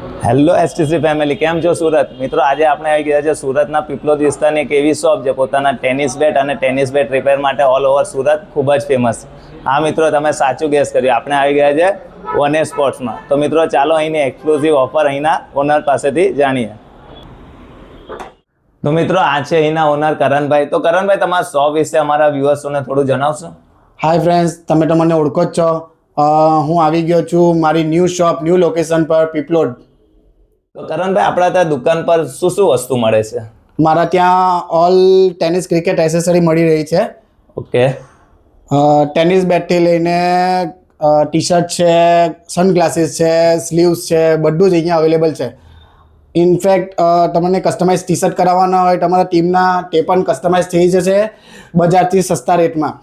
Hello STC family, કેમ છો સુરત? મિત્રો, આજે આપણે આવી ગયા છે સુરતના પીપલોદ વિસ્તારની એક એવી શોપ જે પોતાના ટેનિસ બેટ અને ટેનિસ બેટ રિપેર માટે ઓલ ઓવર સુરત ખૂબ જ ફેમસ. હા મિત્રો, તમે સાચું ગેસ કર્યું, આપણે આવી ગયા છે વન સ્પોર્ટ્સમાં. તો મિત્રો, ચાલો અહીંની એક્સક્લુઝિવ ઓફર અહીંના ઓનર પાસેથી જાણીએ. તો મિત્રો, આ છે અહીંના ઓનર કરણભાઈ. તો કરણભાઈ, તમારા શોપ વિશે અમારા વ્યુઅર્સોને થોડું જણાવશો? હાય ફ્રેન્ડ્સ, તમે તો મને ઓળખો જ છો. હું આવી ગયો છું મારી ન્યૂ શોપ, ન્યૂ લોકેશન પર પીપલોડ. તો કરણભાઈ, આપણા ત્યાં દુકાન પર શું શું વસ્તુ મળે છે? મારા ત્યાં ઓલ ટેનિસ ક્રિકેટ એસેસરી મળી રહી છે. ઓકે. ટેનિસ બેટથી લઈને ટી શર્ટ છે, સનગ્લાસીસ છે, સ્લીવ્સ છે, બધું જ અહીંયા અવેલેબલ છે. ઇનફેક્ટ તમને કસ્ટમાઇઝ ટી શર્ટ કરાવવાના હોય તમારા ટીમના, તે પણ કસ્ટમાઇઝ થઈ જશે બજારથી સસ્તા રેટમાં.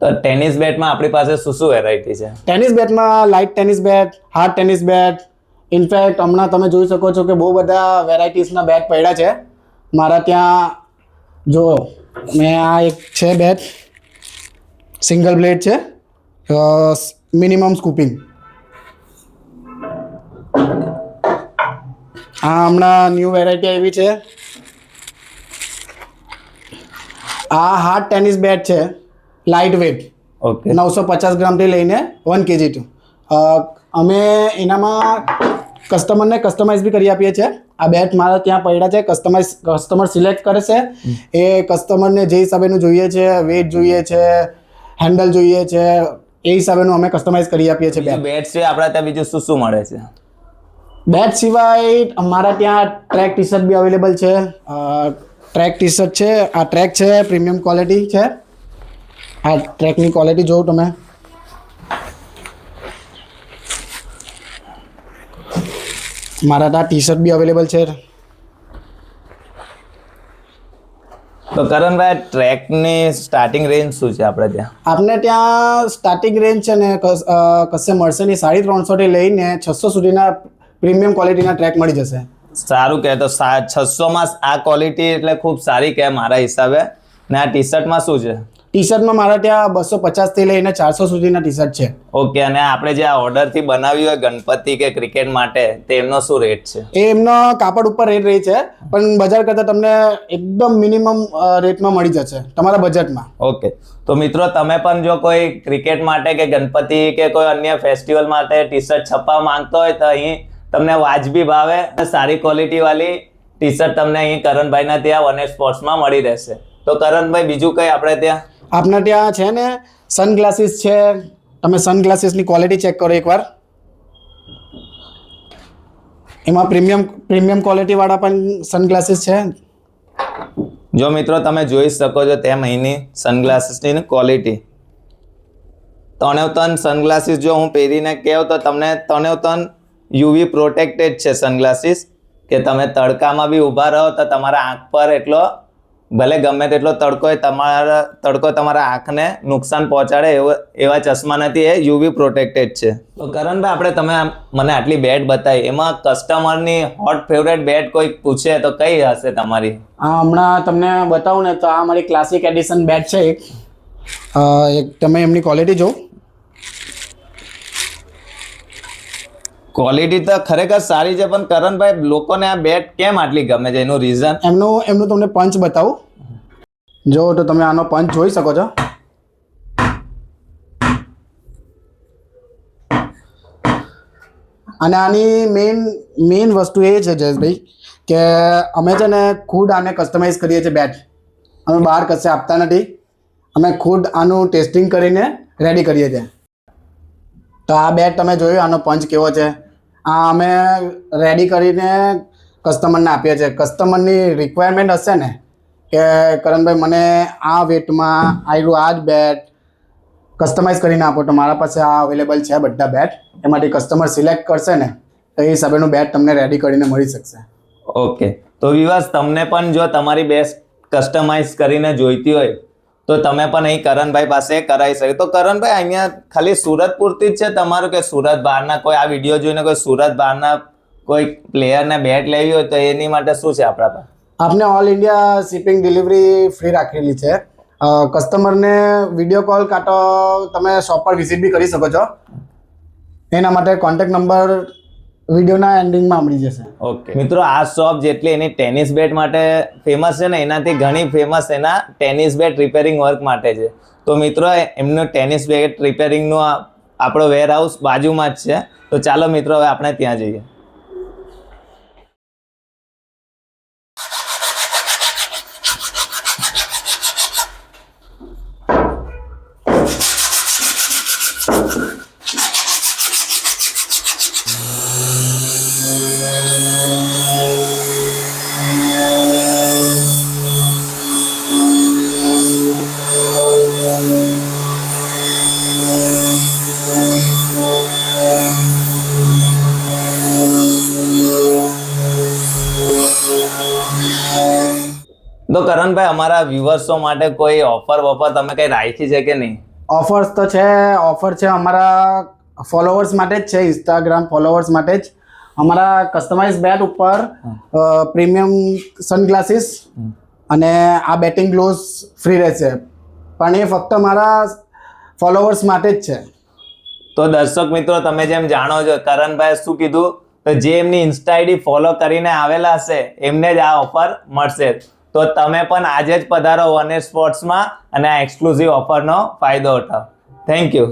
તો ટેનિસ બેટમાં આપણી પાસે શું શું વેરાયટી છે? ટેનિસ બેટમાં લાઇટ ટેનિસ બેટ, હાર્ડ ટેનિસ બેટ, ઇનફેક્ટ હમણાં તમે જોઈ શકો છો કે બહુ બધા વેરાયટીઝના બેટ પડ્યા છે મારા ત્યાં. જો મેં આ એક છે બેટ, સિંગલ બ્લેડ છે, મિનિમમ સ્કૂપિંગ. આ હમણાં ન્યૂ વેરાયટી આવી છે. આ હાર્ડ ટેનિસ બેટ છે, લાઇટ વેટ. ઓકે. 950 ગ્રામથી લઈને 1 kg ટુ. અમે એનામાં કસ્ટમરને કસ્ટમાઇઝ બી કરી આપીએ છીએ. આ બેટ મારા ત્યાં પડ્યા છે, કસ્ટમર સિલેક્ટ કરે છે. એ કસ્ટમરને જે હિસાબેનું જોઈએ છે, વેટ જોઈએ છે, હેન્ડલ જોઈએ છે, એ હિસાબેનું અમે કસ્ટમાઇઝ કરી આપીએ છીએ. બેટ છે આપણા ત્યાં બીજું શું શું મળે છે? બેટ સિવાય અમારા ત્યાં ટ્રેક ટી શર્ટ બી અવેલેબલ છે. ટ્રેક ટી શર્ટ છે, આ ટ્રેક છે, પ્રીમિયમ ક્વોલિટી છે. આ ટ્રેકની ક્વોલિટી જોઉં તમે. મારા ત્યાં ટી શર્ટ બી અવેલેબલ છે. તો કરણભાઈ, ટ્રેકની સ્ટાર્ટિંગ રેન્જ શું છે આપણે ત્યાં? આપણે ત્યાં સ્ટાર્ટિંગ રેન્જ છે ને કશે મળશે નહીં. 350 થી લઈને 600 સુધીના પ્રીમિયમ ક્વોલિટીના ટ્રેક મળી જશે. સારું કહે. તો 600માં આ ક્વોલિટી એટલે ખૂબ સારી કહે મારા હિસાબે. ને આ ટી શર્ટમાં શું છે? ટી શર્ટમાં મારા ત્યાં 250 થી લઈને 400 સુધીના ટી શર્ટ છે. ઓકે. અને આપણે જે આ ઓર્ડરથી બનાવી હોય ગણપતિ કે ક્રિકેટ માટે, તેમનો શું રેટ છે? એ એમનો કાપડ ઉપર રેટ રહી છે, પણ બજાર કરતાં તમને એકદમ મિનિમમ રેટમાં મળી જશે તમારા બજેટમાં. ઓકે. તો મિત્રો, તમે પણ જો કોઈ ક્રિકેટ માટે કે ગણપતિ કે કોઈ અન્ય ફેસ્ટિવલ માટે ટી શર્ટ છપાવવા માંગતો હોય તો અહીં તમને વાજબી ભાવે સારી ક્વોલિટી વાળી ટી શર્ટ તમને અહીં કરણભાઈના ત્યાં વન સ્પોર્ટ્સમાં મળી રહેશે. તો કરણભાઈ, બીજું કંઈ આપણે ત્યાં? આપણા ત્યાં છે ને સનગ્લાસીસ છે. તમે સનગ્લાસીસની ક્વોલિટી ચેક કરો એકવાર. એમાં પ્રીમિયમ ક્વોલિટીવાળા પણ સનગ્લાસીસ છે. જો મિત્રો, તમે જોઈ શકો છો તેમ અહીંની સનગ્લાસીસની ક્વોલિટી. 3 સનગ્લાસીસ જો હું પહેરીને કહું તો તમને 3 યુવી પ્રોટેક્ટેડ છે સનગ્લાસીસ, કે તમે તડકામાં બી ઊભા રહો તો તમારા આંખ પર એટલો ભલે ગમે તેટલો તડકો તમારા આંખને નુકસાન પહોંચાડે એવા ચશ્મા નથી. એ યુવી પ્રોટેક્ટેડ છે. તો કરણભાઈ, તમે મને આટલી બેટ બતાવી, એમાં કસ્ટમરની હોટ ફેવરેટ બેટ કોઈ પૂછે તો કઈ હશે તમારી? હા, હમણાં તમને બતાવું ને તો આ મારી ક્લાસિક એડિશન બેટ છે એક. તમે એમની ક્વોલિટી જો. ક્વોલિટી તો ખરેખર સારી છે, પણ કરણભાઈ, લોકોને આ બેટ કેમ આટલી ગમે છે? એનું રીઝન? એમનું તમને પંચ બતાવું. જો તો તમે આનો પંચ જોઈ શકો છો. અને આની મેઇન વસ્તુ એ છે જયેશભાઈ, કે અમે છે ને ખુદ આને કસ્ટમાઇઝ કરીએ છીએ બેટ. અમે બહાર કશે આપતા નથી. અમે ખુદ આનું ટેસ્ટિંગ કરીને રેડી કરીએ છીએ. તો આ બેટ તમે જોયું, આનો પંચ કેવો છે. આ અમે રેડી કરીને કસ્ટમરને આપીએ છીએ. કસ્ટમરની રિક્વાયરમેન્ટ હશે ને કે કરણભાઈ, મને આ વેટમાં આવ્યું આ જ બેટ કસ્ટમાઇઝ કરીને આપો, તો મારા પાસે આ અવેલેબલ છે બધા બેટ. એમાંથી કસ્ટમર સિલેક્ટ કરશે ને તો એ હિસાબેનું બેટ તમને રેડી કરીને મળી શકશે. ઓકે. તો વિવાસ, તમને પણ જો તમારી બેટ કસ્ટમાઇઝ કરીને જોઈતી હોય તો તમે પણ અહીં કરણભાઈ પાસે કરાવી શકો. તો કરણભાઈ, અહીંયા ખાલી સુરત પૂરતી જ છે તમારું, કે સુરત બહારના કોઈ આ વિડીયો જોઈને કોઈ સુરત બહારના કોઈ પ્લેયરને બેટ લેવી હોય તો એની માટે શું છે આપણા પાસે? આપણે all India shipping delivery free રાખેલી છે. કસ્ટમરને વિડીયો કોલ કાં તો તમે શોપ પર વિઝિટ બી કરી શકો છો. એના માટે કોન્ટેક્ટ નંબર વિડીયોના એન્ડિંગમાં મળી જશે. ઓકે મિત્રો, આ શોપ જેટલી એની ટેનિસ બેટ માટે ફેમસ છે ને, એનાથી ઘણી ફેમસ એના ટેનિસ બેટ રિપેરિંગ વર્ક માટે છે. તો મિત્રો, એમનું ટેનિસ બેટ રિપેરિંગનું આપણો વેર હાઉસ બાજુમાં જ છે. તો ચાલો મિત્રો, હવે આપણે ત્યાં જઈએ. તો કરણભાઈ, અમારા વ્યુઅર્સો માટે કોઈ ઓફર તમે કઈ રાખી છે કે નહીં? ઓફર્સ તો છે. ઓફર છે અમારા ફોલોવર્સ માટે જ છે, ઇન્સ્ટાગ્રામ ફોલોવર્સ માટે જ. અમારા કસ્ટમાઇઝ બેટ ઉપર પ્રીમિયમ સનગ્લાસીસ અને આ બેટિંગ ગ્લોવ્સ ફ્રી રહેશે, પણ એ ફક્ત મારા ફોલોવર્સ માટે જ છે. તો દર્શક મિત્રો, તમે જેમ જાણો છો, કરણભાઈ શું કીધું, તો જે એમની ઇન્સ્ટા આઈડી ફોલો કરીને આવેલા હશે એમને જ આ ઓફર મળશે. તો તમે પણ આજે જ પધારો વન સ્પોર્ટ્સમાં અને આ એક્સક્લુઝિવ ઓફરનો ફાયદો ઉઠાવો. Thank you.